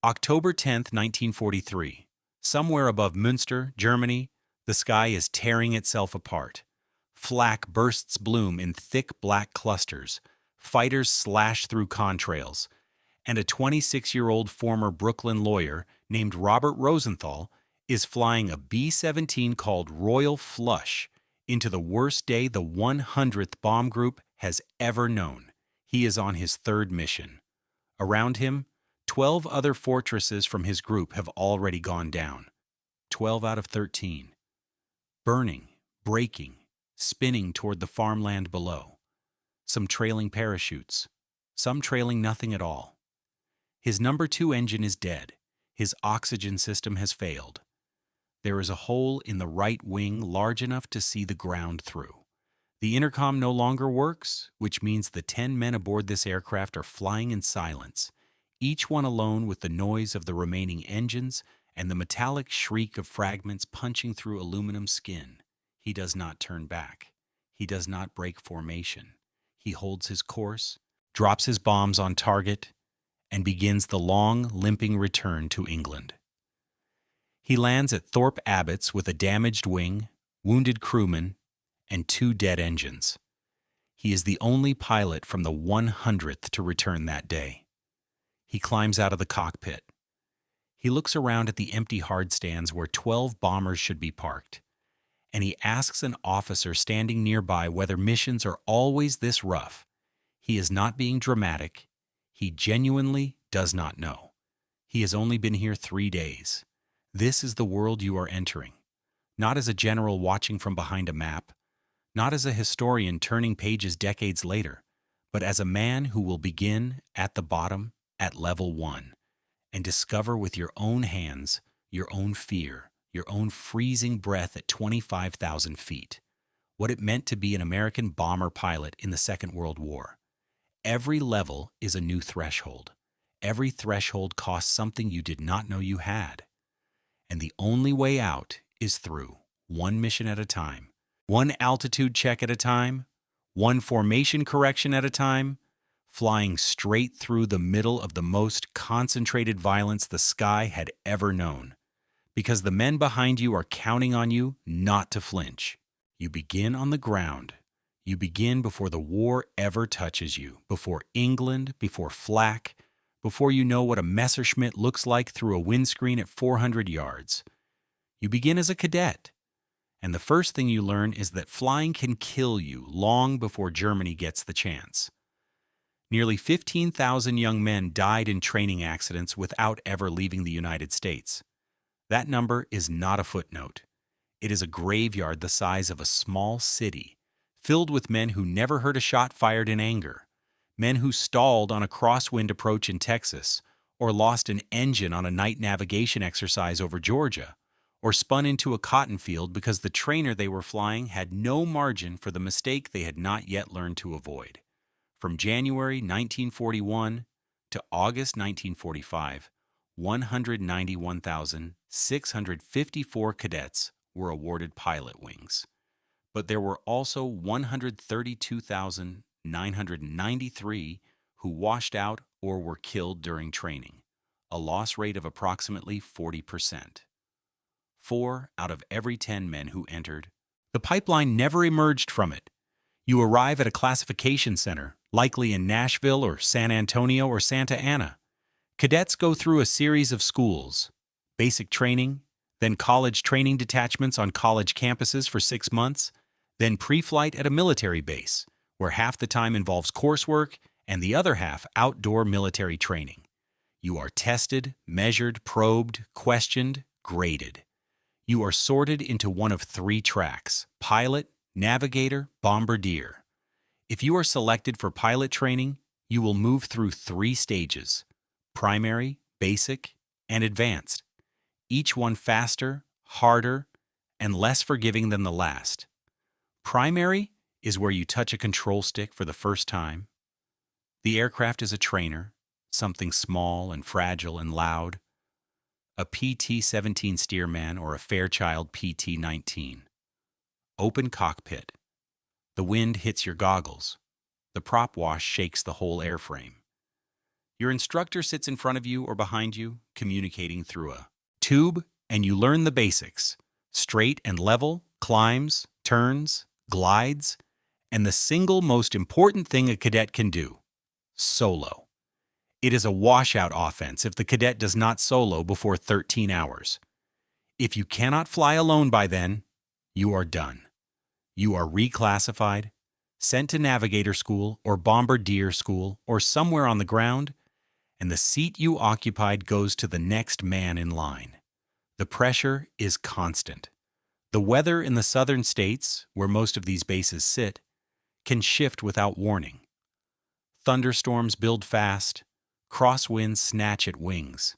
October 10th, 1943. Somewhere above Münster, Germany, the sky is tearing itself apart. Flak bursts bloom in thick black clusters. Fighters slash through contrails. And a 26-year-old former Brooklyn lawyer named Robert Rosenthal is flying a B-17 called Royal Flush into the worst day the 100th Bomb Group has ever known. He is on his third mission. Around him, 12 other fortresses from his group have already gone down. 12 out of 13. Burning, breaking, spinning toward the farmland below. Some trailing parachutes, some trailing nothing at all. His number 2 engine is dead. His oxygen system has failed. There is a hole in the right wing large enough to see the ground through. The intercom no longer works, which means the 10 men aboard this aircraft are flying in silence, each one alone with the noise of the remaining engines and the metallic shriek of fragments punching through aluminum skin. He does not turn back. He does not break formation. He holds his course, drops his bombs on target, and begins the long, limping return to England. He lands at Thorpe Abbotts with a damaged wing, wounded crewmen, and 2 dead engines. He is the only pilot from the 100th to return that day. He climbs out of the cockpit. He looks around at the empty hardstands where 12 bombers should be parked, and he asks an officer standing nearby whether missions are always this rough. He is not being dramatic. He genuinely does not know. He has only been here 3 days. This is the world you are entering, not as a general watching from behind a map, not as a historian turning pages decades later, but as a man who will begin at the bottom, at level 1, and discover with your own hands, your own fear, your own freezing breath at 25,000 feet, what it meant to be an American bomber pilot in the Second World War. Every level is a new threshold. Every threshold costs something you did not know you had. And the only way out is through, one mission at a time, one altitude check at a time, one formation correction at a time, flying straight through the middle of the most concentrated violence the sky had ever known. Because the men behind you are counting on you not to flinch. You begin on the ground. You begin before the war ever touches you, before England, before flak, before you know what a Messerschmitt looks like through a windscreen at 400 yards. You begin as a cadet, and the first thing you learn is that flying can kill you long before Germany gets the chance. Nearly 15,000 young men died in training accidents without ever leaving the United States. That number is not a footnote. It is a graveyard the size of a small city, filled with men who never heard a shot fired in anger. Men who stalled on a crosswind approach in Texas, or lost an engine on a night navigation exercise over Georgia, or spun into a cotton field because the trainer they were flying had no margin for the mistake they had not yet learned to avoid. From January 1941 to August 1945, 191,654 cadets were awarded pilot wings. But there were also 132,993 who washed out or were killed during training, a loss rate of approximately 40%. 4 out of every 10 men who entered. The pipeline never emerged from it. You arrive at a classification center, likely in Nashville or San Antonio or Santa Ana. Cadets go through a series of schools, basic training, then college training detachments on college campuses for 6 months, then pre-flight at a military base, where half the time involves coursework and the other half outdoor military training. You are tested, measured, probed, questioned, graded. You are sorted into one of 3 tracks: pilot, navigator, bombardier. If you are selected for pilot training, you will move through 3 stages: primary, basic, and advanced, each one faster, harder, and less forgiving than the last. Primary is where you touch a control stick for the first time. The aircraft is a trainer, something small and fragile and loud. A PT-17 Stearman or a Fairchild PT-19. Open cockpit. The wind hits your goggles. The prop wash shakes the whole airframe. Your instructor sits in front of you or behind you, communicating through a tube, and you learn the basics: straight and level, climbs, turns, glides, and the single most important thing a cadet can do: solo. It is a washout offense if the cadet does not solo before 13 hours. If you cannot fly alone by then, you are done. You are reclassified, sent to navigator school or bombardier school or somewhere on the ground, and the seat you occupied goes to the next man in line. The pressure is constant. The weather in the southern states, where most of these bases sit, can shift without warning. Thunderstorms build fast, crosswinds snatch at wings.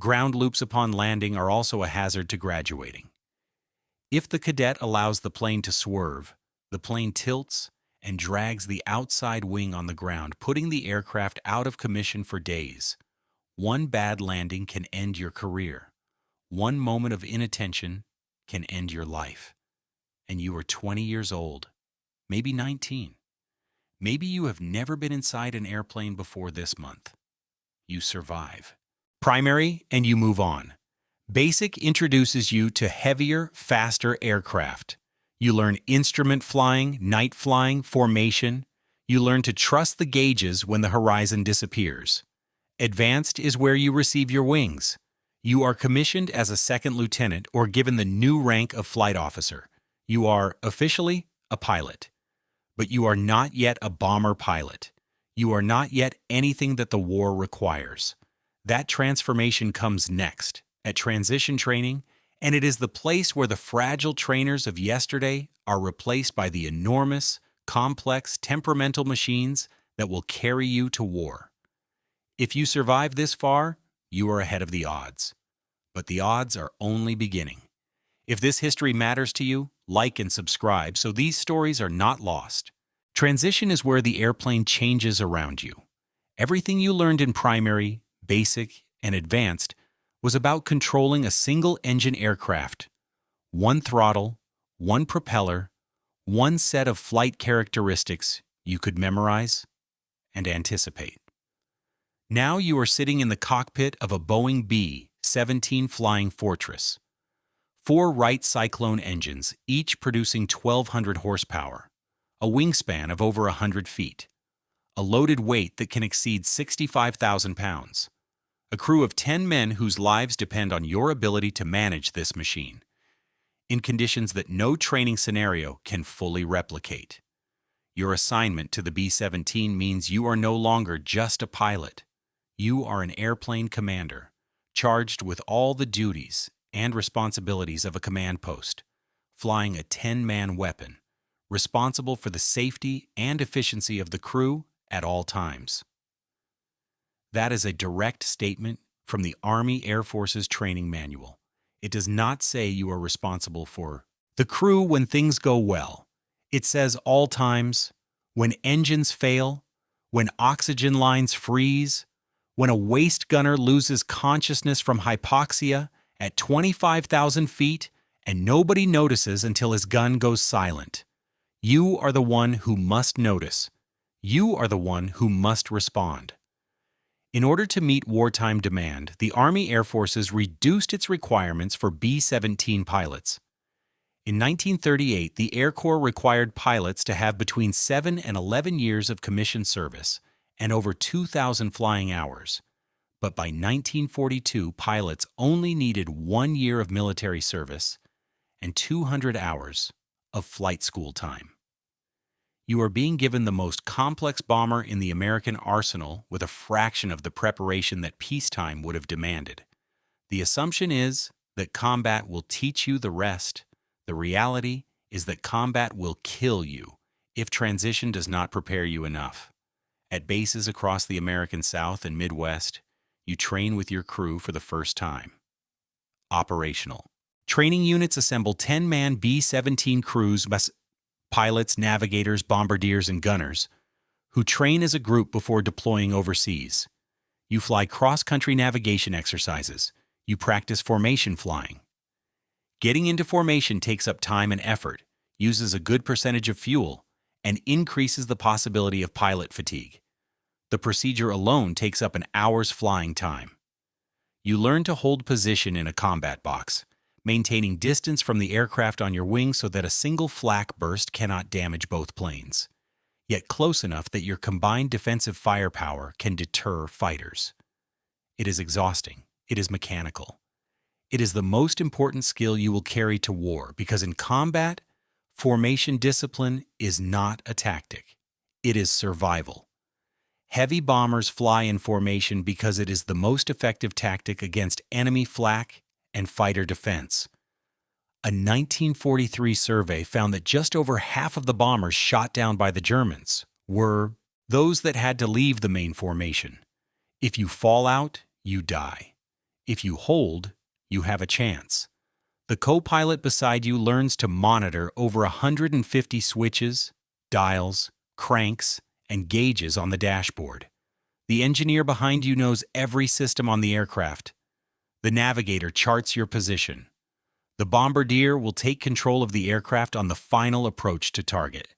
Ground loops upon landing are also a hazard to graduating. If the cadet allows the plane to swerve, the plane tilts and drags the outside wing on the ground, putting the aircraft out of commission for days. One bad landing can end your career. One moment of inattention can end your life. And you are 20 years old, maybe 19. Maybe you have never been inside an airplane before this month. You survive. Primary, and you move on. Basic introduces you to heavier, faster aircraft. You learn instrument flying, night flying, formation. You learn to trust the gauges when the horizon disappears. Advanced is where you receive your wings. You are commissioned as a second lieutenant or given the new rank of flight officer. You are, officially, a pilot. But you are not yet a bomber pilot. You are not yet anything that the war requires. That transformation comes next, at transition training, and it is the place where the fragile trainers of yesterday are replaced by the enormous, complex, temperamental machines that will carry you to war. If you survive this far, you are ahead of the odds. But the odds are only beginning. If this history matters to you, like and subscribe so these stories are not lost. Transition is where the airplane changes around you. Everything you learned in primary, basic, and advanced was about controlling a single-engine aircraft. One throttle, one propeller, one set of flight characteristics you could memorize and anticipate. Now you are sitting in the cockpit of a Boeing B-17 Flying Fortress. 4 Wright Cyclone engines, each producing 1,200 horsepower, a wingspan of over 100 feet, a loaded weight that can exceed 65,000 pounds, a crew of 10 men whose lives depend on your ability to manage this machine, in conditions that no training scenario can fully replicate. Your assignment to the B-17 means you are no longer just a pilot. You are an airplane commander, charged with all the duties and responsibilities of a command post, flying a 10-man weapon, responsible for the safety and efficiency of the crew at all times. That is a direct statement from the Army Air Force's training manual. It does not say you are responsible for the crew when things go well. It says all times, when engines fail, when oxygen lines freeze, when a waist gunner loses consciousness from hypoxia at 25,000 feet and nobody notices until his gun goes silent. You are the one who must notice. You are the one who must respond. In order to meet wartime demand, the Army Air Forces reduced its requirements for B-17 pilots. In 1938, the Air Corps required pilots to have between 7 and 11 years of commissioned service and over 2,000 flying hours. But by 1942, pilots only needed 1 year of military service and 200 hours of flight school time. You are being given the most complex bomber in the American arsenal with a fraction of the preparation that peacetime would have demanded. The assumption is that combat will teach you the rest. The reality is that combat will kill you if transition does not prepare you enough. At bases across the American South and Midwest, you train with your crew for the first time. Operational. Training units assemble 10-man B-17 crews, pilots, navigators, bombardiers, and gunners, who train as a group before deploying overseas. You fly cross-country navigation exercises. You practice formation flying. Getting into formation takes up time and effort, uses a good percentage of fuel, and increases the possibility of pilot fatigue. The procedure alone takes up an hour's flying time. You learn to hold position in a combat box, maintaining distance from the aircraft on your wing so that a single flak burst cannot damage both planes, yet close enough that your combined defensive firepower can deter fighters. It is exhausting. It is mechanical. It is the most important skill you will carry to war because in combat, formation discipline is not a tactic. It is survival. Heavy bombers fly in formation because it is the most effective tactic against enemy flak and fighter defense. A 1943 survey found that just over half of the bombers shot down by the Germans were those that had to leave the main formation. If you fall out, you die. If you hold, you have a chance. The co-pilot beside you learns to monitor over 150 switches, dials, cranks, and gauges on the dashboard. The engineer behind you knows every system on the aircraft. The navigator charts your position. The bombardier will take control of the aircraft on the final approach to target.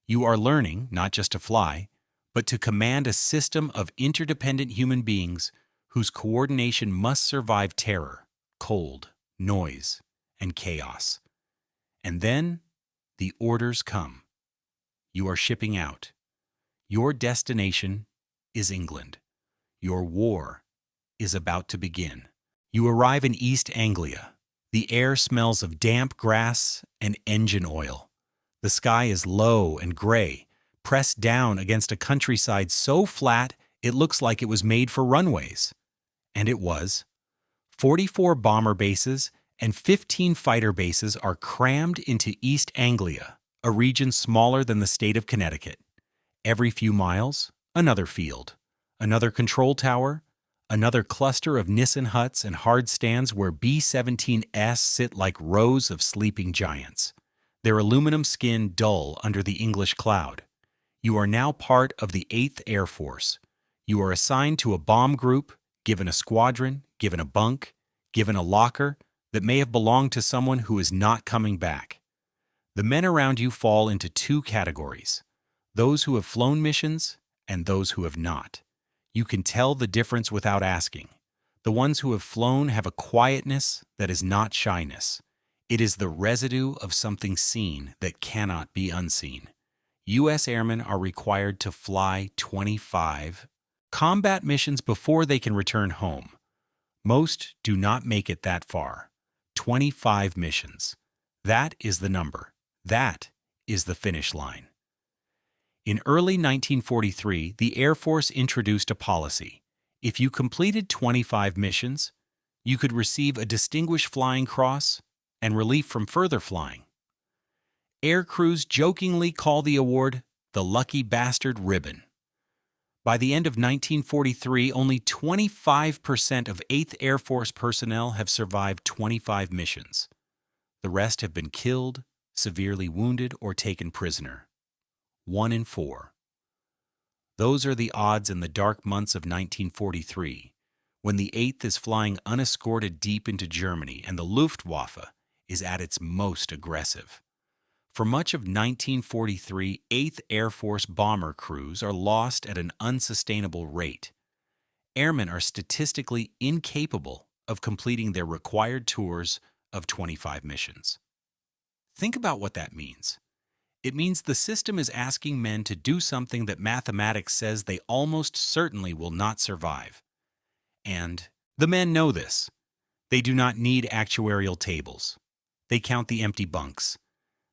You are learning not just to fly, but to command a system of interdependent human beings whose coordination must survive terror, cold, noise, and chaos. And then the orders come. You are shipping out. Your destination is England. Your war is about to begin. You arrive in East Anglia. The air smells of damp grass and engine oil. The sky is low and gray, pressed down against a countryside so flat it looks like it was made for runways. And it was. 44 bomber bases and 15 fighter bases are crammed into East Anglia, a region smaller than the state of Connecticut. Every few miles, another field, another control tower, another cluster of Nissen huts and hard stands where B-17s sit like rows of sleeping giants, their aluminum skin dull under the English cloud. You are now part of the 8th Air Force. You are assigned to a bomb group, given a squadron, given a bunk, given a locker that may have belonged to someone who is not coming back. The men around you fall into two categories: those who have flown missions and those who have not. You can tell the difference without asking. The ones who have flown have a quietness that is not shyness. It is the residue of something seen that cannot be unseen. U.S. airmen are required to fly 25 combat missions before they can return home. Most do not make it that far. 25 missions. That is the number. That is the finish line. In early 1943, the Air Force introduced a policy. If you completed 25 missions, you could receive a Distinguished Flying Cross and relief from further flying. Air crews jokingly call the award the Lucky Bastard Ribbon. By the end of 1943, only 25% of 8th Air Force personnel have survived 25 missions. The rest have been killed, severely wounded, or taken prisoner. 1 in 4. Those are the odds in the dark months of 1943, when the 8th is flying unescorted deep into Germany and the Luftwaffe is at its most aggressive. For much of 1943, 8th Air Force bomber crews are lost at an unsustainable rate. Airmen are statistically incapable of completing their required tours of 25 missions. Think about what that means. It means the system is asking men to do something that mathematics says they almost certainly will not survive. And the men know this. They do not need actuarial tables. They count the empty bunks.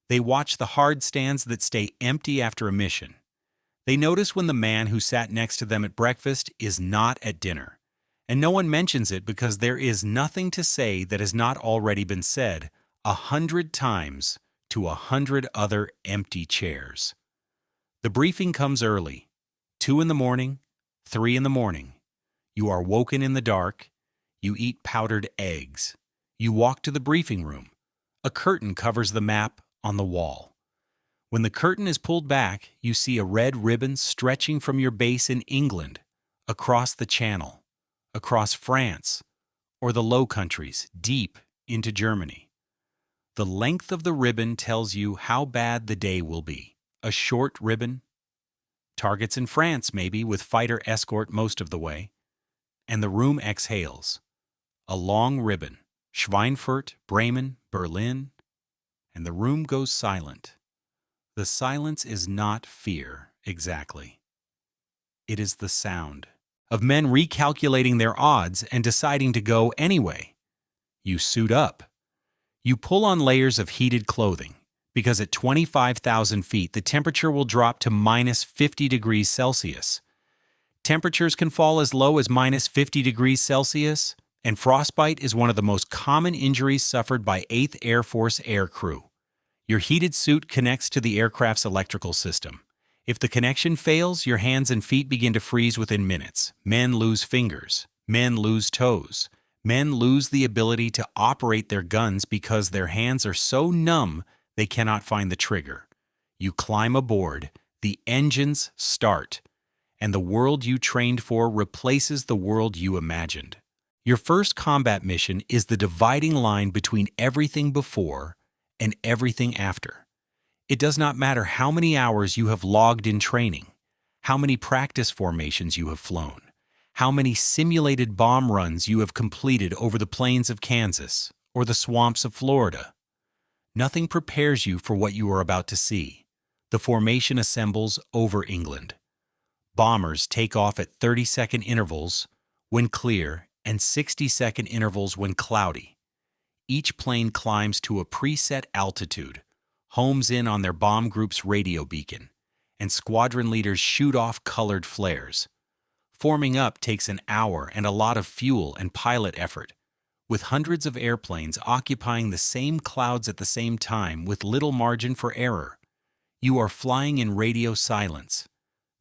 They watch the hard stands that stay empty after a mission. They notice when the man who sat next to them at breakfast is not at dinner. And no one mentions it because there is nothing to say that has not already been said 100 times to 100 other empty chairs. The briefing comes early, 2 in the morning, 3 in the morning. You are woken in the dark. You eat powdered eggs. You walk to the briefing room. A curtain covers the map on the wall. When the curtain is pulled back, you see a red ribbon stretching from your base in England, across the Channel, across France, or the Low Countries, deep into Germany. The length of the ribbon tells you how bad the day will be. A short ribbon, Targets in France, maybe, with fighter escort most of the way. And the room exhales. A long ribbon. Schweinfurt, Bremen, Berlin. And the room goes silent. The silence is not fear, exactly. It is the sound of men recalculating their odds and deciding to go anyway. You suit up. You pull on layers of heated clothing, because at 25,000 feet the temperature will drop to minus 50 degrees Celsius. Temperatures can fall as low as minus 50 degrees Celsius, and frostbite is one of the most common injuries suffered by 8th Air Force air crew. Your heated suit connects to the aircraft's electrical system. If the connection fails, your hands and feet begin to freeze within minutes. Men lose fingers. Men lose toes. Men lose the ability to operate their guns because their hands are so numb they cannot find the trigger. You climb aboard, the engines start, and the world you trained for replaces the world you imagined. Your first combat mission is the dividing line between everything before and everything after. It does not matter how many hours you have logged in training, how many practice formations you have flown, how many simulated bomb runs you have completed over the plains of Kansas or the swamps of Florida. Nothing prepares you for what you are about to see. The formation assembles over England. Bombers take off at 30-second intervals when clear and 60-second intervals when cloudy. Each plane climbs to a preset altitude, homes in on their bomb group's radio beacon, and squadron leaders shoot off colored flares. Forming up takes an hour and a lot of fuel and pilot effort, with hundreds of airplanes occupying the same clouds at the same time with little margin for error. You are flying in radio silence.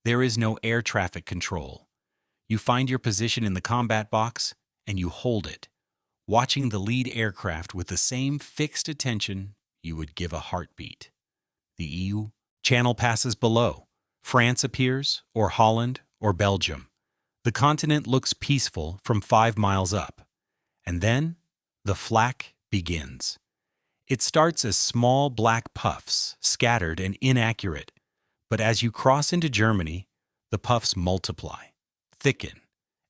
There is no air traffic control. You find your position in the combat box, and you hold it, watching the lead aircraft with the same fixed attention you would give a heartbeat. The EU channel passes below. France appears, or Holland, or Belgium. The continent looks peaceful from 5 miles up. And then, the flak begins. It starts as small black puffs, scattered and inaccurate. But as you cross into Germany, the puffs multiply, thicken,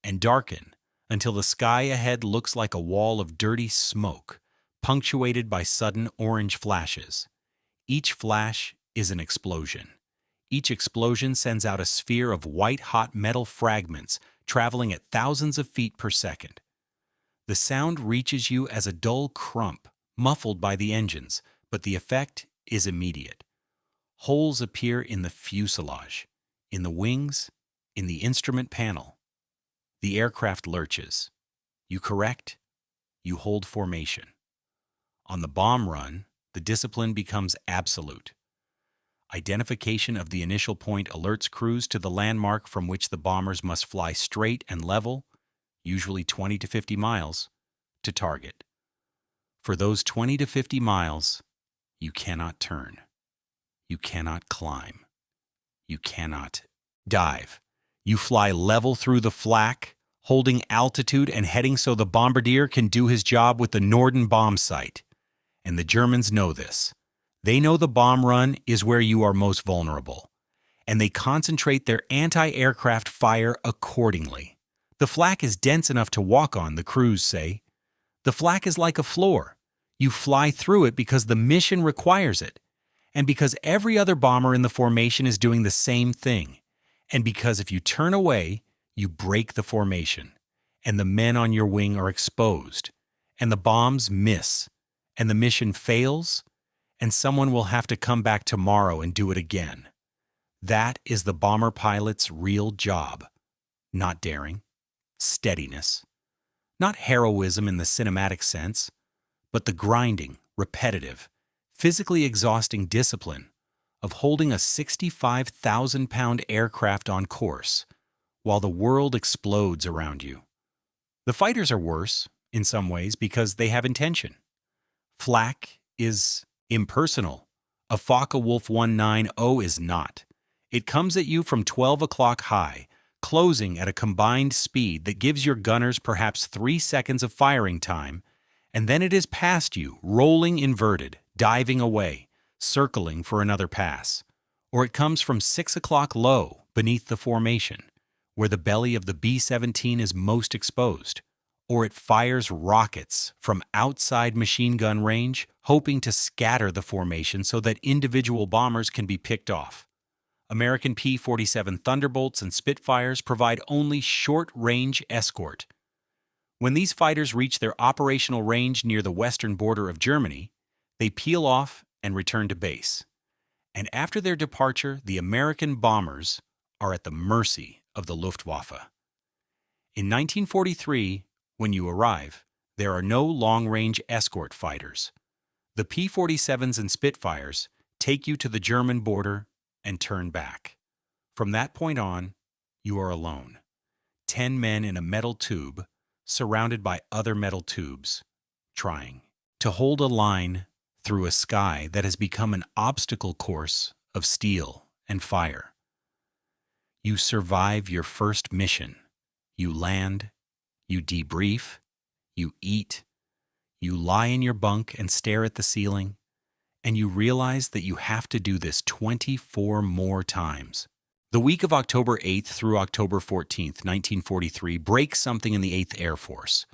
and darken until the sky ahead looks like a wall of dirty smoke, punctuated by sudden orange flashes. Each flash is an explosion. Each explosion sends out a sphere of white-hot metal fragments traveling at thousands of feet per second. The sound reaches you as a dull crump, muffled by the engines, but the effect is immediate. Holes appear in the fuselage, in the wings, in the instrument panel. The aircraft lurches. You correct. You hold formation. On the bomb run, the discipline becomes absolute. Identification of the initial point alerts crews to the landmark from which the bombers must fly straight and level, usually 20 to 50 miles, to target. For those 20 to 50 miles, you cannot turn. You cannot climb. You cannot dive. You fly level through the flak, holding altitude and heading so the bombardier can do his job with the Norden bomb sight. And the Germans know this. They know the bomb run is where you are most vulnerable, and they concentrate their anti-aircraft fire accordingly. The flak is dense enough to walk on, the crews say. The flak is like a floor. You fly through it because the mission requires it, and because every other bomber in the formation is doing the same thing, and because if you turn away, you break the formation, and the men on your wing are exposed, and the bombs miss, and the mission fails, and someone will have to come back tomorrow and do it again. That is the bomber pilot's real job. Not daring, steadiness. Not heroism in the cinematic sense, but the grinding, repetitive, physically exhausting discipline of holding a 65,000-pound aircraft on course while the world explodes around you. The fighters are worse, in some ways, because they have intention. Flak is impersonal. A Focke-Wulf 190 is not. It comes at you from 12 o'clock high, closing at a combined speed that gives your gunners perhaps 3 seconds of firing time, and then it is past you, rolling inverted, diving away, circling for another pass. Or it comes from 6 o'clock low, beneath the formation, where the belly of the B-17 is most exposed, or it fires rockets from outside machine gun range, hoping to scatter the formation so that individual bombers can be picked off. American P-47 Thunderbolts and Spitfires provide only short-range escort. When these fighters reach their operational range near the western border of Germany, they peel off and return to base. And after their departure, the American bombers are at the mercy of the Luftwaffe. In 1943, when you arrive, there are no long-range escort fighters. The P-47s and Spitfires take you to the German border and turn back. From that point on, you are alone. 10 men in a metal tube, surrounded by other metal tubes, trying to hold a line through a sky that has become an obstacle course of steel and fire. You survive your first mission. You land, you debrief, you eat, you lie in your bunk and stare at the ceiling, and you realize that you have to do this 24 more times. The week of October 8th through October 14th, 1943, breaks something in the 8th Air Force.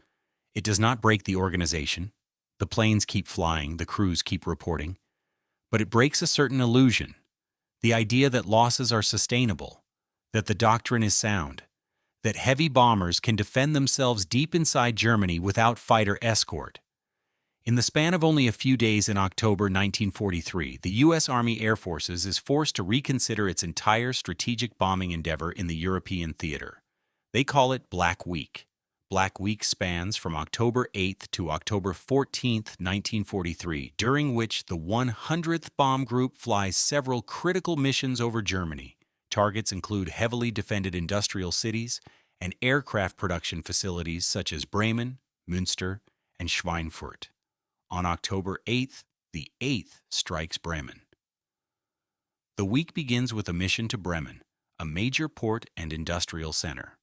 It does not break the organization. The planes keep flying, the crews keep reporting. But it breaks a certain illusion, the idea that losses are sustainable, that the doctrine is sound, that heavy bombers can defend themselves deep inside Germany without fighter escort. In the span of only a few days in October 1943, the U.S. Army Air Forces is forced to reconsider its entire strategic bombing endeavor in the European theater. They call it Black Week. Black Week spans from October 8th to October 14th, 1943, during which the 100th Bomb Group flies several critical missions over Germany. Targets include heavily defended industrial cities and aircraft production facilities such as Bremen, Münster, and Schweinfurt. On October 8th, the 8th strikes Bremen. The week begins with a mission to Bremen, a major port and industrial center.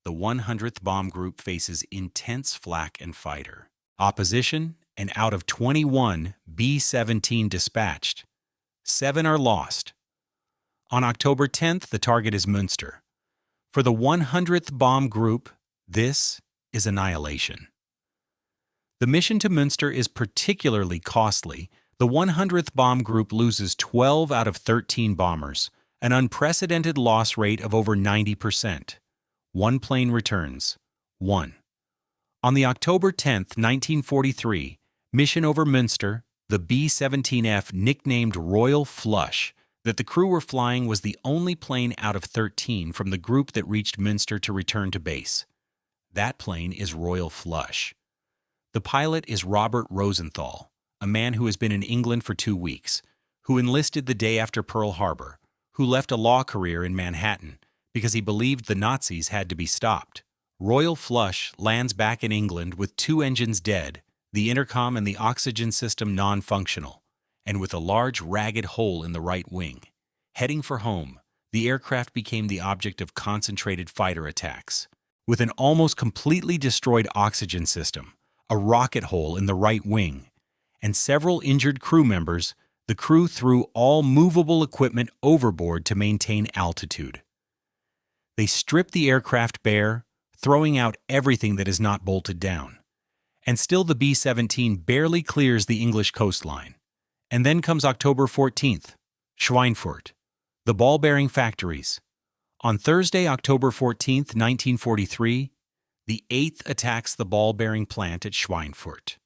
The 100th Bomb Group faces intense flak and fighter opposition, and out of 21 B-17 dispatched, 7 are lost. On October 10th, the target is Münster. For the 100th Bomb Group, this is annihilation. The mission to Münster is particularly costly. The 100th Bomb Group loses 12 out of 13 bombers, an unprecedented loss rate of over 90%. One plane returns. 1. On the October 10th, 1943, mission over Münster, the B-17F, nicknamed Royal Flush, that the crew were flying, was the only plane out of 13 from the group that reached Münster to return to base. That plane is Royal Flush. The pilot is Robert Rosenthal, a man who has been in England for 2 weeks, who enlisted the day after Pearl Harbor, who left a law career in Manhattan because he believed the Nazis had to be stopped. Royal Flush lands back in England with 2 engines dead, the intercom and the oxygen system non-functional, and with a large ragged hole in the right wing. Heading for home, the aircraft became the object of concentrated fighter attacks. With an almost completely destroyed oxygen system, a rocket hole in the right wing, and several injured crew members, the crew threw all movable equipment overboard to maintain altitude. They stripped the aircraft bare, throwing out everything that is not bolted down. And still the B-17 barely clears the English coastline. And then comes October 14th, Schweinfurt, the ball-bearing factories. On Thursday, October 14th, 1943, the 8th attacks the ball-bearing plant at Schweinfurt.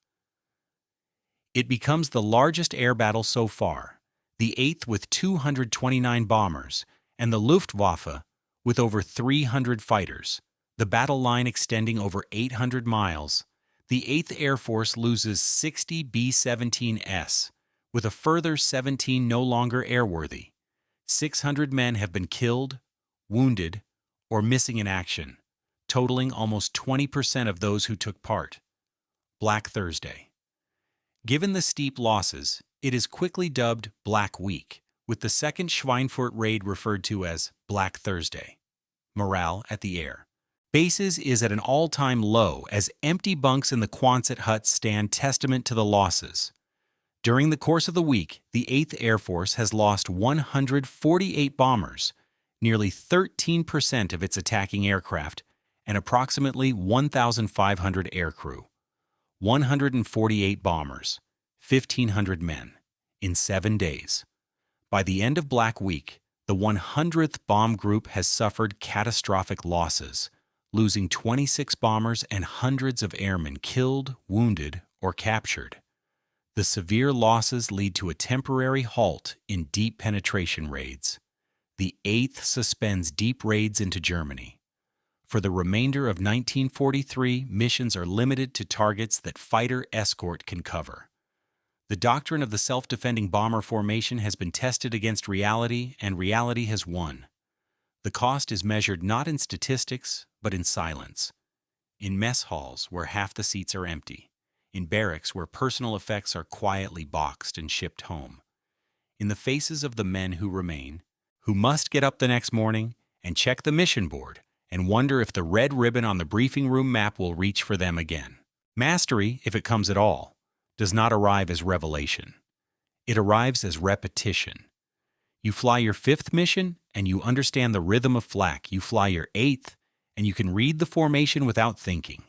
It becomes the largest air battle so far, the 8th with 229 bombers, and the Luftwaffe with over 300 fighters, the battle line extending over 800 miles. The 8th Air Force loses 60 B-17s, with a further 17 no longer airworthy. 600 men have been killed, wounded, or missing in action, totaling almost 20% of those who took part. Black Thursday. Given the steep losses, it is quickly dubbed Black Week, with the second Schweinfurt raid referred to as Black Thursday. Morale at the air. Bases is at an all-time low as empty bunks in the Quonset huts stand testament to the losses. During the course of the week, the 8th Air Force has lost 148 bombers, nearly 13% of its attacking aircraft, and approximately 1,500 aircrew. 148 bombers, 1,500 men, in 7 days. By the end of Black Week, the 100th Bomb Group has suffered catastrophic losses, losing 26 bombers and hundreds of airmen killed, wounded, or captured. The severe losses lead to a temporary halt in deep penetration raids. The 8th suspends deep raids into Germany. For the remainder of 1943, missions are limited to targets that fighter escort can cover. The doctrine of the self-defending bomber formation has been tested against reality, and reality has won. The cost is measured not in statistics, but in silence. In mess halls where half the seats are empty. In barracks where personal effects are quietly boxed and shipped home. In the faces of the men who remain, who must get up the next morning and check the mission board and wonder if the red ribbon on the briefing room map will reach for them again. Mastery, if it comes at all, does not arrive as revelation. It arrives as repetition. You fly your 5th mission and you understand the rhythm of flak. You fly your 8th and you can read the formation without thinking,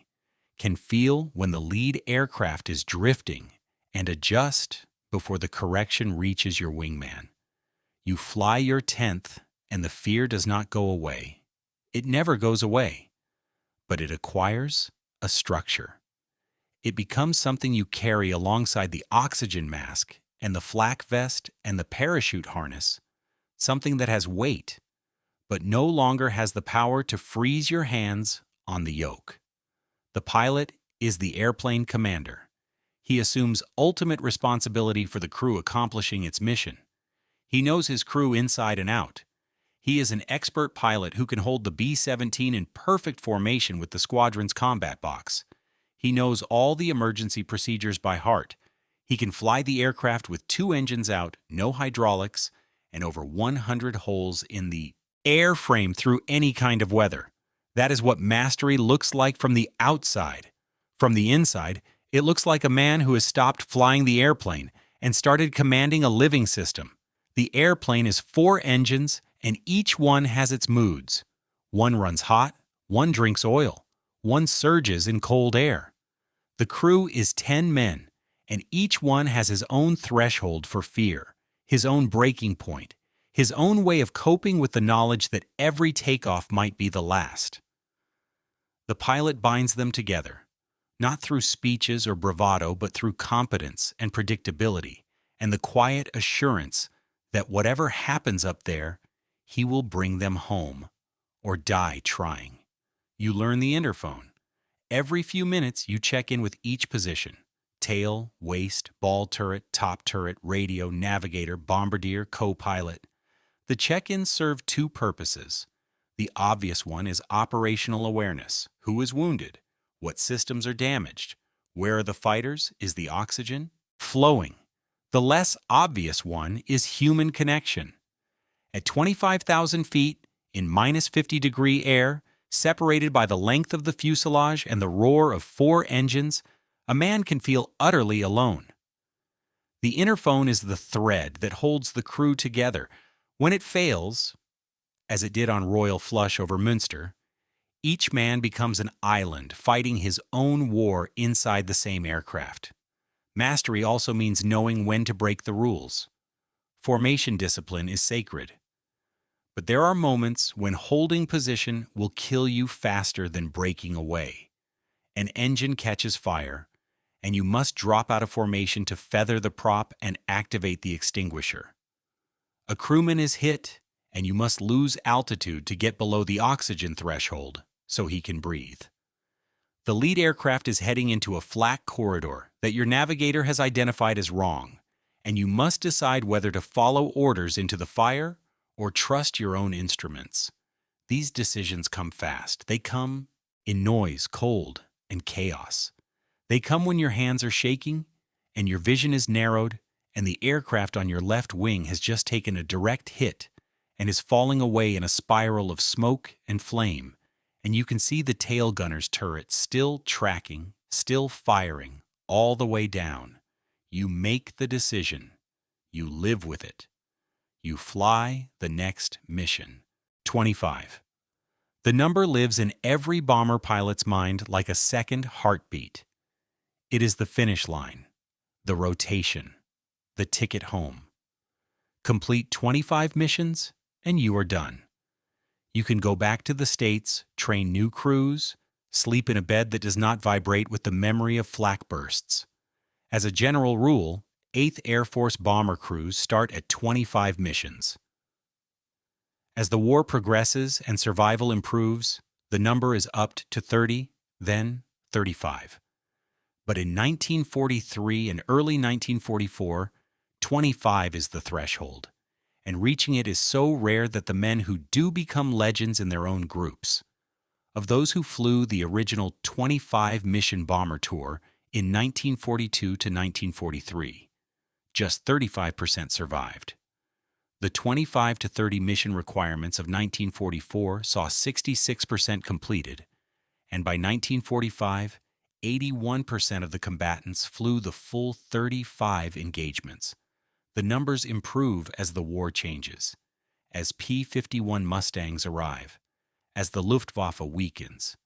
can feel when the lead aircraft is drifting and adjust before the correction reaches your wingman. You fly your 10th and the fear does not go away. It never goes away, but it acquires a structure. It becomes something you carry alongside the oxygen mask and the flak vest and the parachute harness, something that has weight, but no longer has the power to freeze your hands on the yoke. The pilot is the airplane commander. He assumes ultimate responsibility for the crew accomplishing its mission. He knows his crew inside and out. He is an expert pilot who can hold the B-17 in perfect formation with the squadron's combat box. He knows all the emergency procedures by heart. He can fly the aircraft with 2 engines out, no hydraulics, and over 100 holes in the airframe through any kind of weather. That is what mastery looks like from the outside. From the inside, it looks like a man who has stopped flying the airplane and started commanding a living system. The airplane is 4 engines, and each one has its moods. One runs hot, one drinks oil, one surges in cold air. The crew is 10 men, and each one has his own threshold for fear, his own breaking point, his own way of coping with the knowledge that every takeoff might be the last. The pilot binds them together, not through speeches or bravado, but through competence and predictability, and the quiet assurance that whatever happens up there, he will bring them home, or die trying. You learn the interphone. Every few minutes, you check in with each position: tail, waist, ball turret, top turret, radio, navigator, bombardier, co-pilot. The check-ins serve 2 purposes. The obvious one is operational awareness. Who is wounded? What systems are damaged? Where are the fighters? Is the oxygen flowing? The less obvious one is human connection. At 25,000 feet, in -50-degree air, separated by the length of the fuselage and the roar of 4 engines, a man can feel utterly alone. The interphone is the thread that holds the crew together. When it fails, as it did on Royal Flush over Münster, each man becomes an island fighting his own war inside the same aircraft. Mastery also means knowing when to break the rules. Formation discipline is sacred. But there are moments when holding position will kill you faster than breaking away. An engine catches fire, and you must drop out of formation to feather the prop and activate the extinguisher. A crewman is hit, and you must lose altitude to get below the oxygen threshold so he can breathe. The lead aircraft is heading into a flak corridor that your navigator has identified as wrong, and you must decide whether to follow orders into the fire or trust your own instruments. These decisions come fast. They come in noise, cold, and chaos. They come when your hands are shaking and your vision is narrowed and the aircraft on your left wing has just taken a direct hit and is falling away in a spiral of smoke and flame, and you can see the tail gunner's turret still tracking, still firing, all the way down. You make the decision. You live with it. You fly the next mission. 25. The number lives in every bomber pilot's mind like a second heartbeat. It is the finish line, the rotation, the ticket home. Complete 25 missions, and you are done. You can go back to the States, train new crews, sleep in a bed that does not vibrate with the memory of flak bursts. As a general rule, 8th Air Force bomber crews start at 25 missions. As the war progresses and survival improves, the number is upped to 30, then 35. But in 1943 and early 1944, 25 is the threshold, and reaching it is so rare that the men who do become legends in their own groups. Of those who flew the original 25-mission bomber tour in 1942 to 1943, just 35% survived. The 25 to 30 mission requirements of 1944 saw 66% completed, and by 1945, 81% of the combatants flew the full 35 engagements. The numbers improve as the war changes, as P-51 Mustangs arrive, as the Luftwaffe weakens,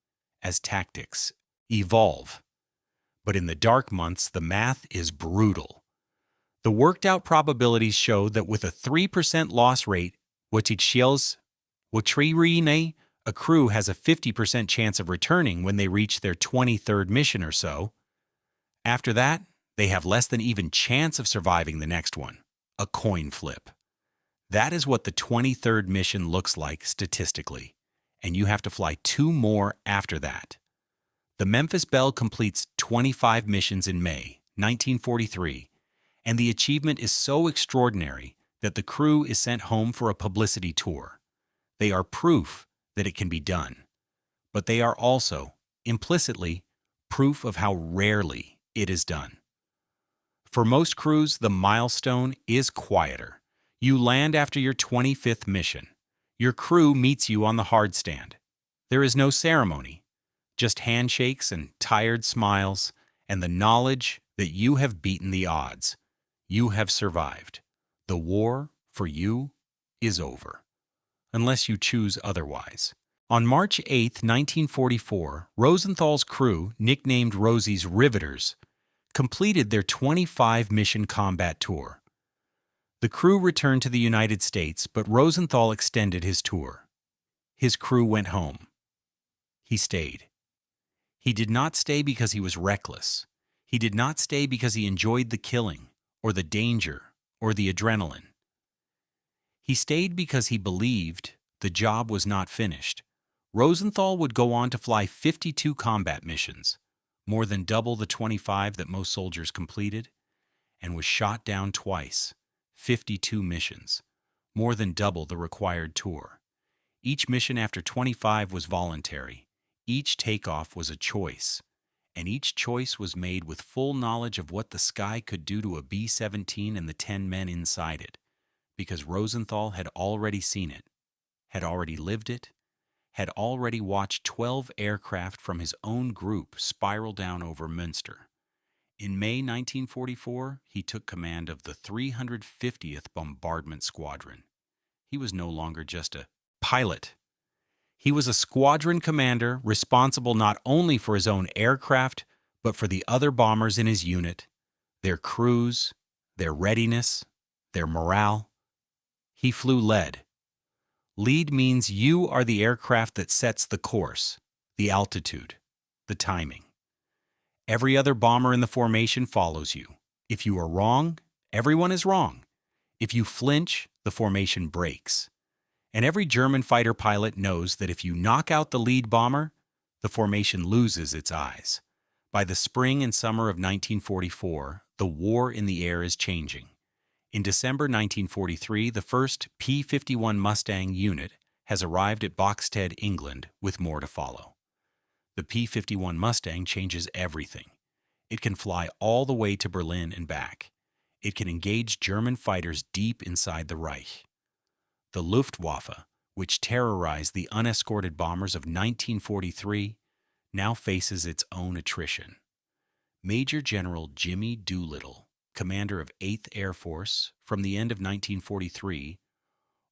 as tactics evolve. But in the dark months, the math is brutal. The worked-out probabilities show that with a 3% loss rate, a crew has a 50% chance of returning when they reach their 23rd mission or so. After that, they have less than even chance of surviving the next one, a coin flip. That is what the 23rd mission looks like statistically, and you have to fly 2 more after that. The Memphis Belle completes 25 missions in May 1943, and the achievement is so extraordinary that the crew is sent home for a publicity tour. They are proof that it can be done, but they are also, implicitly, proof of how rarely it is done. For most crews, the milestone is quieter. You land after your 25th mission. Your crew meets you on the hard stand. There is no ceremony, just handshakes and tired smiles, and the knowledge that you have beaten the odds. You have survived. The war, for you, is over, unless you choose otherwise. On March 8, 1944, Rosenthal's crew, nicknamed Rosie's Riveters, completed their 25-mission combat tour. The crew returned to the United States, but Rosenthal extended his tour. His crew went home. He stayed. He did not stay because he was reckless. He did not stay because he enjoyed the killing, or the danger, or the adrenaline. He stayed because he believed the job was not finished. Rosenthal would go on to fly 52 combat missions, more than double the 25 that most soldiers completed, and was shot down twice, 52 missions, more than double the required tour. Each mission after 25 was voluntary. Each takeoff was a choice, and each choice was made with full knowledge of what the sky could do to a B-17 and the 10 men inside it, because Rosenthal had already seen it, had already lived it, had already watched 12 aircraft from his own group spiral down over Münster. In May 1944, he took command of the 350th Bombardment Squadron. He was no longer just a pilot. He was a squadron commander responsible not only for his own aircraft, but for the other bombers in his unit, their crews, their readiness, their morale. He flew lead. Lead means you are the aircraft that sets the course, the altitude, the timing. Every other bomber in the formation follows you. If you are wrong, everyone is wrong. If you flinch, the formation breaks. And every German fighter pilot knows that if you knock out the lead bomber, the formation loses its eyes. By the spring and summer of 1944, the war in the air is changing. In December 1943, the first P-51 Mustang unit has arrived at Boxted, England, with more to follow. The P-51 Mustang changes everything. It can fly all the way to Berlin and back. It can engage German fighters deep inside the Reich. The Luftwaffe, which terrorized the unescorted bombers of 1943, now faces its own attrition. Major General Jimmy Doolittle, commander of 8th Air Force from the end of 1943,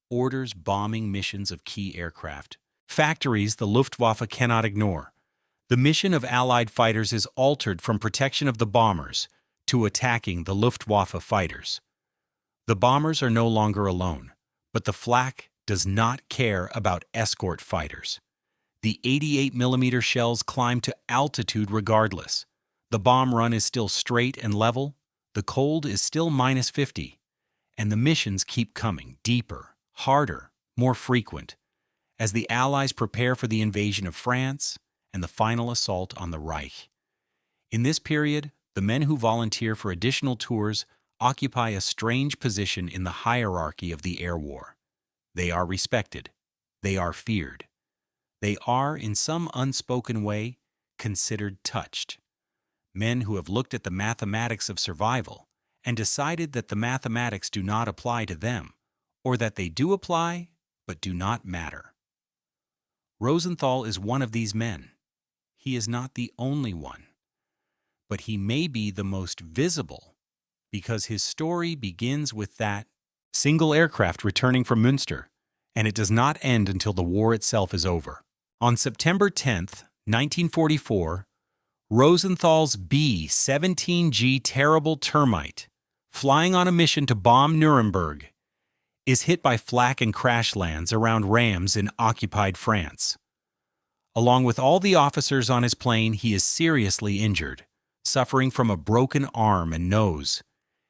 orders bombing missions of key aircraft, factories the Luftwaffe cannot ignore. The mission of Allied fighters is altered from protection of the bombers to attacking the Luftwaffe fighters. The bombers are no longer alone, but the flak does not care about escort fighters. The 88mm shells climb to altitude regardless. The bomb run is still straight and level, the cold is still -50, and the missions keep coming deeper, harder, more frequent, as the Allies prepare for the invasion of France and the final assault on the Reich. In this period, the men who volunteer for additional tours occupy a strange position in the hierarchy of the air war. They are respected. They are feared. They are, in some unspoken way, considered touched. Men who have looked at the mathematics of survival and decided that the mathematics do not apply to them, or that they do apply but do not matter. Rosenthal is one of these men. He is not the only one, but he may be the most visible because his story begins with that single aircraft returning from Münster, and it does not end until the war itself is over. On September 10th, 1944, Rosenthal's B-17G Terrible Termite, flying on a mission to bomb Nuremberg, is hit by flak and crash lands around Reims in occupied France. Along with all the officers on his plane, he is seriously injured, suffering from a broken arm and nose.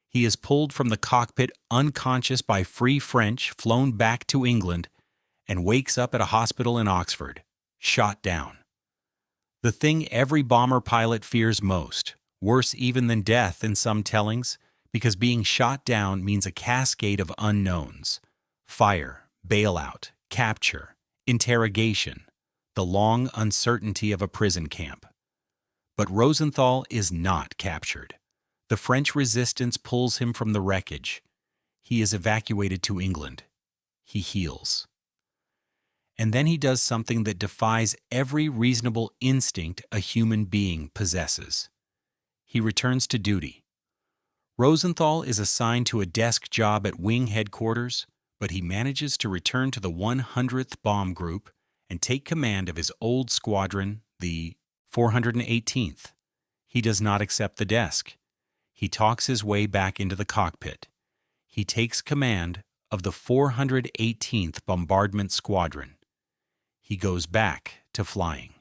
He is pulled from the cockpit unconscious by Free French, flown back to England, and wakes up at a hospital in Oxford, shot down. The thing every bomber pilot fears most, worse even than death in some tellings, because being shot down means a cascade of unknowns: fire, bailout, capture, interrogation, the long uncertainty of a prison camp. But Rosenthal is not captured. The French resistance pulls him from the wreckage. He is evacuated to England. He heals. And then he does something that defies every reasonable instinct a human being possesses. He returns to duty. Rosenthal is assigned to a desk job at wing headquarters, but he manages to return to the 100th Bomb Group and take command of his old squadron, the 418th. He does not accept the desk. He talks his way back into the cockpit. He takes command of the 418th Bombardment Squadron. He goes back to flying.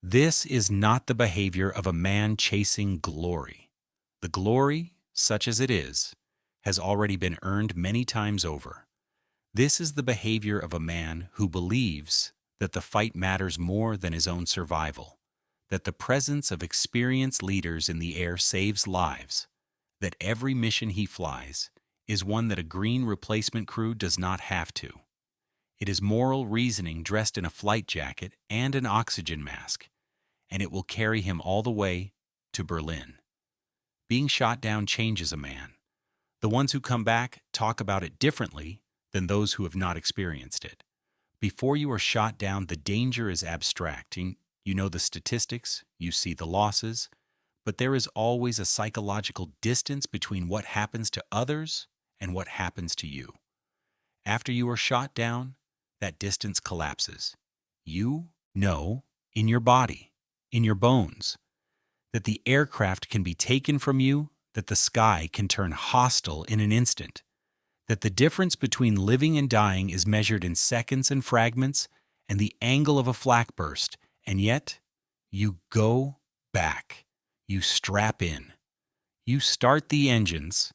This is not the behavior of a man chasing glory. The glory, such as it is, has already been earned many times over. This is the behavior of a man who believes that the fight matters more than his own survival, that the presence of experienced leaders in the air saves lives, that every mission he flies is one that a green replacement crew does not have to. It is moral reasoning dressed in a flight jacket and an oxygen mask, and it will carry him all the way to Berlin. Being shot down changes a man. The ones who come back talk about it differently than those who have not experienced it. Before you are shot down, the danger is abstracting. You know the statistics, you see the losses, but there is always a psychological distance between what happens to others and what happens to you. After you are shot down, that distance collapses. You know, in your body, in your bones, that the aircraft can be taken from you, that the sky can turn hostile in an instant, that the difference between living and dying is measured in seconds and fragments and the angle of a flak burst, and yet you go back, you strap in, you start the engines,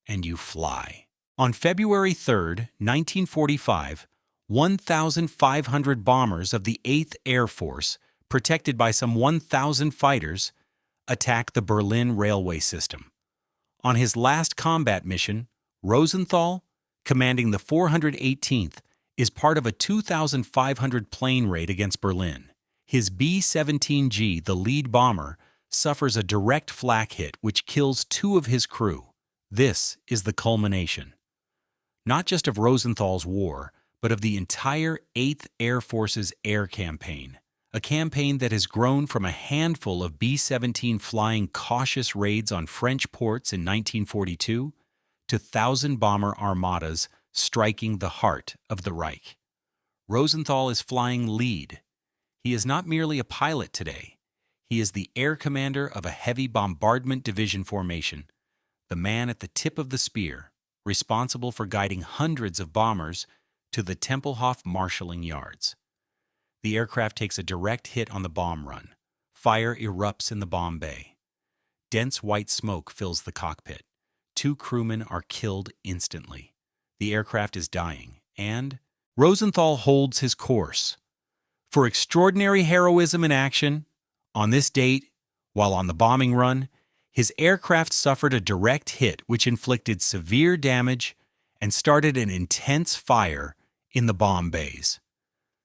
and you fly. On February 3rd, 1945, 1,500 bombers of the 8th Air Force, protected by some 1,000 fighters, attack the Berlin railway system. On his last combat mission, Rosenthal, commanding the 418th, is part of a 2,500 plane raid against Berlin. His B-17G, the lead bomber, suffers a direct flak hit which kills 2 of his crew. This is the culmination, not just of Rosenthal's war, but of the entire 8th Air Force's air campaign, a campaign that has grown from a handful of B-17 flying cautious raids on French ports in 1942 to thousand-bomber armadas striking the heart of the Reich. Rosenthal is flying lead. He is not merely a pilot today. He is the air commander of a heavy bombardment division formation, the man at the tip of the spear, responsible for guiding hundreds of bombers to the Tempelhof marshalling yards. The aircraft takes a direct hit on the bomb run. Fire erupts in the bomb bay. Dense white smoke fills the cockpit. 2 crewmen are killed instantly. The aircraft is dying, and Rosenthal holds his course. For extraordinary heroism in action, on this date, while on the bombing run, his aircraft suffered a direct hit which inflicted severe damage and started an intense fire in the bomb bays.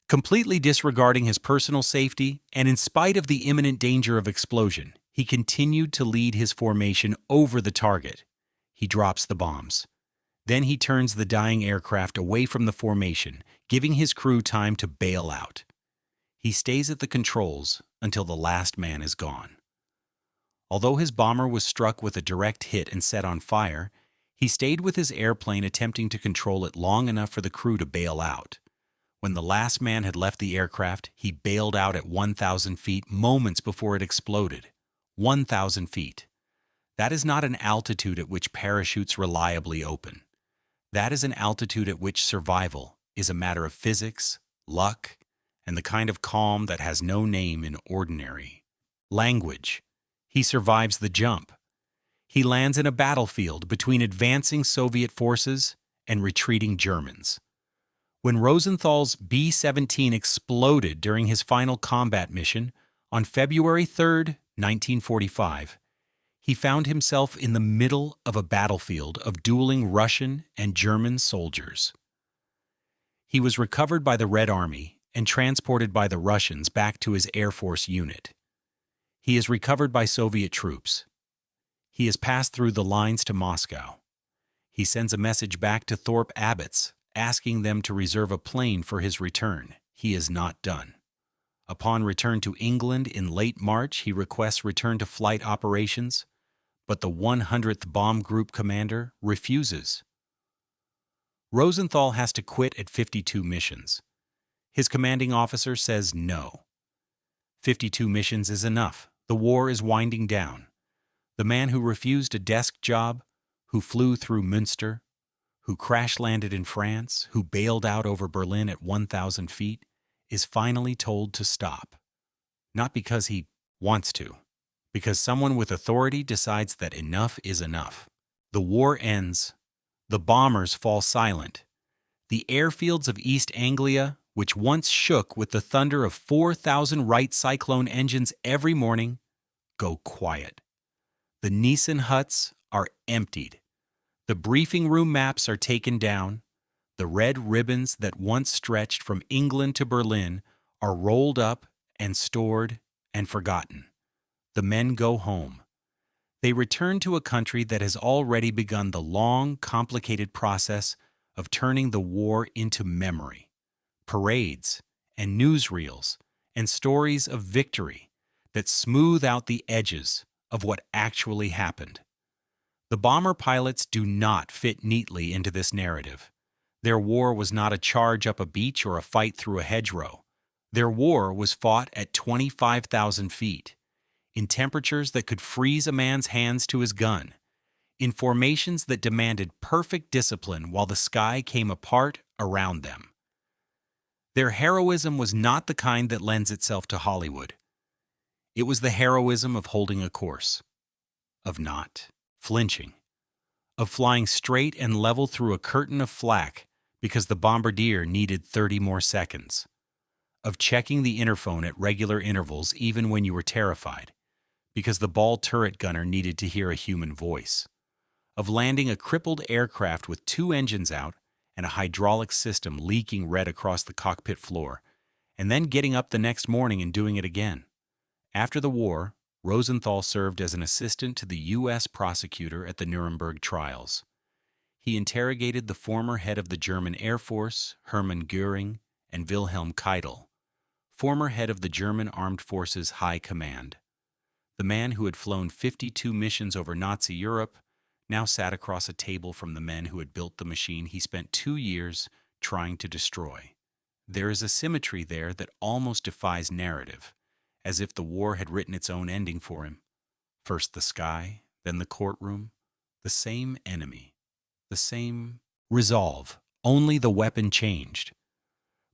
Completely disregarding his personal safety, and in spite of the imminent danger of explosion, he continued to lead his formation over the target. He drops the bombs. Then he turns the dying aircraft away from the formation, giving his crew time to bail out. He stays at the controls until the last man is gone. Although his bomber was struck with a direct hit and set on fire, he stayed with his airplane attempting to control it long enough for the crew to bail out. When the last man had left the aircraft, he bailed out at 1,000 feet moments before it exploded. 1,000 feet. That is not an altitude at which parachutes reliably open. That is an altitude at which survival is a matter of physics, luck, and the kind of calm that has no name in ordinary language. He survives the jump. He lands in a battlefield between advancing Soviet forces and retreating Germans. When Rosenthal's B-17 exploded during his final combat mission on February 3, 1945, he found himself in the middle of a battlefield of dueling Russian and German soldiers. He was recovered by the Red Army and transported by the Russians back to his Air Force unit. He is recovered by Soviet troops. He has passed through the lines to Moscow. He sends a message back to Thorpe Abbotts, asking them to reserve a plane for his return. He is not done. Upon return to England in late March, he requests return to flight operations, but the 100th Bomb Group commander refuses. Rosenthal has to quit at 52 missions. His commanding officer says no. 52 missions is enough. The war is winding down. The man who refused a desk job, who flew through Münster, who crash-landed in France, who bailed out over Berlin at 1,000 feet, is finally told to stop. Not because he wants to, because someone with authority decides that enough is enough. The war ends. The bombers fall silent. The airfields of East Anglia, which once shook with the thunder of 4,000 Wright Cyclone engines every morning, go quiet. The Nissen huts are emptied. The briefing room maps are taken down. The red ribbons that once stretched from England to Berlin are rolled up and stored and forgotten. The men go home. They return to a country that has already begun the long, complicated process of turning the war into memory, parades and newsreels and stories of victory that smooth out the edges of what actually happened. The bomber pilots do not fit neatly into this narrative. Their war was not a charge up a beach or a fight through a hedgerow. Their war was fought at 25,000 feet, in temperatures that could freeze a man's hands to his gun, in formations that demanded perfect discipline while the sky came apart around them. Their heroism was not the kind that lends itself to Hollywood. It was the heroism of holding a course, of not flinching, of flying straight and level through a curtain of flak because the bombardier needed 30 more seconds, of checking the interphone at regular intervals even when you were terrified, because the ball turret gunner needed to hear a human voice, of landing a crippled aircraft with 2 engines out and a hydraulic system leaking red across the cockpit floor, and then getting up the next morning and doing it again. After the war, Rosenthal served as an assistant to the U.S. prosecutor at the Nuremberg trials. He interrogated the former head of the German Air Force, Hermann Göring, and Wilhelm Keitel, former head of the German Armed Forces High Command. The man who had flown 52 missions over Nazi Europe now sat across a table from the men who had built the machine he spent 2 years trying to destroy. There is a symmetry there that almost defies narrative, as if the war had written its own ending for him. First the sky, then the courtroom, the same enemy, the same resolve, only the weapon changed.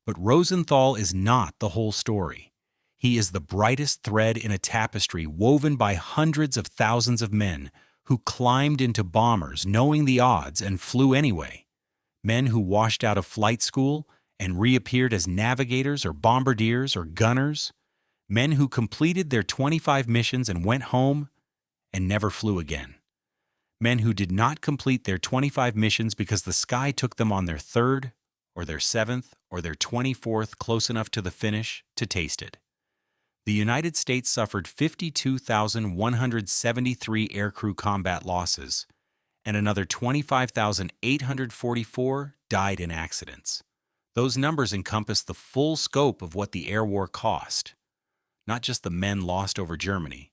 But Rosenthal is not the whole story. He is the brightest thread in a tapestry woven by hundreds of thousands of men who climbed into bombers knowing the odds and flew anyway. Men who washed out of flight school and reappeared as navigators or bombardiers or gunners. Men who completed their 25 missions and went home and never flew again. Men who did not complete their 25 missions because the sky took them on their 3rd or their 7th or their 24th close enough to the finish to taste it. The United States suffered 52,173 aircrew combat losses, and another 25,844 died in accidents. Those numbers encompass the full scope of what the air war cost. Not just the men lost over Germany,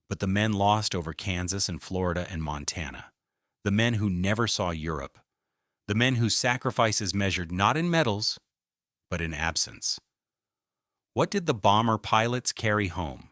but the men lost over Kansas and Florida and Montana. The men who never saw Europe. The men whose sacrifices measured not in medals, but in absence. What did the bomber pilots carry home?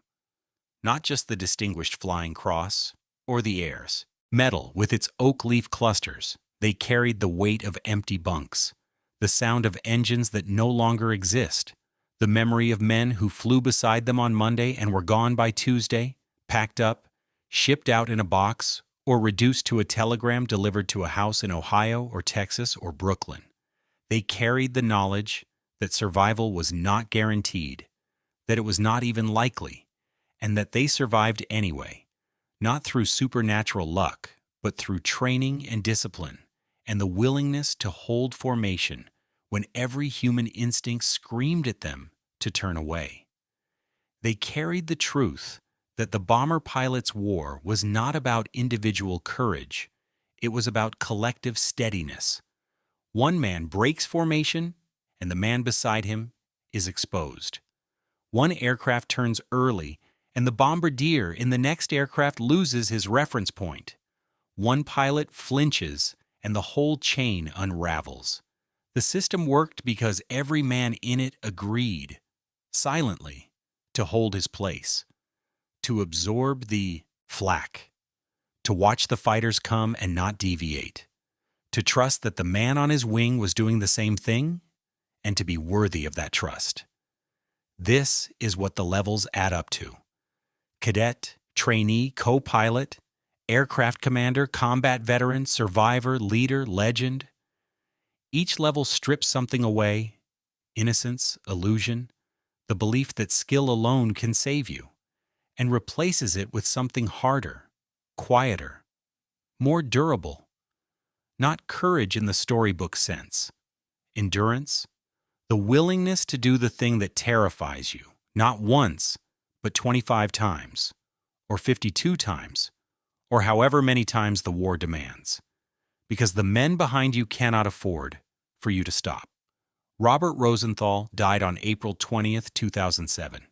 Not just the Distinguished Flying Cross or the Airs. Metal with its oak leaf clusters, they carried the weight of empty bunks, the sound of engines that no longer exist, the memory of men who flew beside them on Monday and were gone by Tuesday, packed up, shipped out in a box, or reduced to a telegram delivered to a house in Ohio or Texas or Brooklyn. They carried the knowledge that survival was not guaranteed, that it was not even likely, and that they survived anyway, not through supernatural luck, but through training and discipline, and the willingness to hold formation when every human instinct screamed at them to turn away. They carried the truth that the bomber pilot's war was not about individual courage, it was about collective steadiness. One man breaks formation, and the man beside him is exposed. One aircraft turns early, and the bombardier in the next aircraft loses his reference point. One pilot flinches, and the whole chain unravels. The system worked because every man in it agreed, silently, to hold his place, to absorb the flak, to watch the fighters come and not deviate, to trust that the man on his wing was doing the same thing, and to be worthy of that trust. This is what the levels add up to. Cadet, trainee, co-pilot, aircraft commander, combat veteran, survivor, leader, legend. Each level strips something away: innocence, illusion, the belief that skill alone can save you, and replaces it with something harder, quieter, more durable. Not courage in the storybook sense. Endurance, the willingness to do the thing that terrifies you, not once, but 25 times, or 52 times, or however many times the war demands, because the men behind you cannot afford for you to stop. Robert Rosenthal died on April 20th, 2007.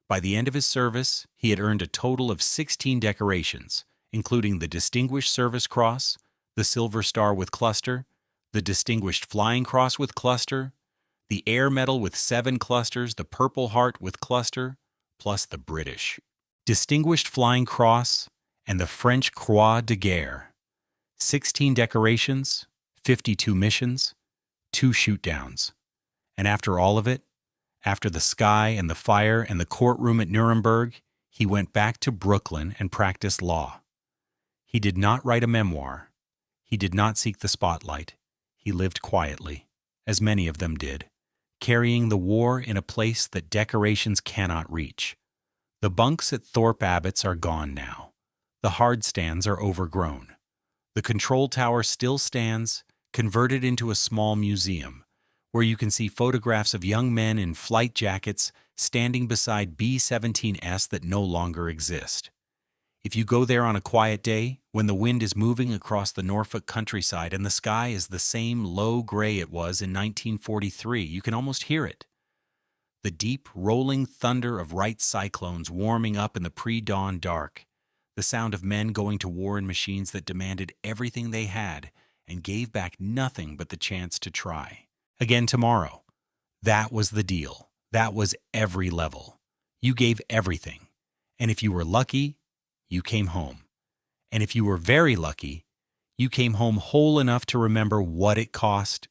By the end of his service, he had earned a total of 16 decorations, including the Distinguished Service Cross, the Silver Star with Cluster, the Distinguished Flying Cross with Cluster, the Air Medal with 7 clusters, the Purple Heart with Cluster, plus the British Distinguished Flying Cross and the French Croix de Guerre. 16 decorations, 52 missions, 2 shoot-downs. And after all of it, after the sky and the fire and the courtroom at Nuremberg, he went back to Brooklyn and practiced law. He did not write a memoir. He did not seek the spotlight. He lived quietly, as many of them did, carrying the war in a place that decorations cannot reach. The bunks at Thorpe Abbotts are gone now. The hard stands are overgrown. The control tower still stands, converted into a small museum, where you can see photographs of young men in flight jackets standing beside B-17s that no longer exist. If you go there on a quiet day, when the wind is moving across the Norfolk countryside and the sky is the same low gray it was in 1943, you can almost hear it. The deep, rolling thunder of Wright's cyclones warming up in the pre-dawn dark. The sound of men going to war in machines that demanded everything they had and gave back nothing but the chance to try. Again tomorrow. That was the deal. That was every level. You gave everything. And if you were lucky, you came home. And if you were very lucky, you came home whole enough to remember what it cost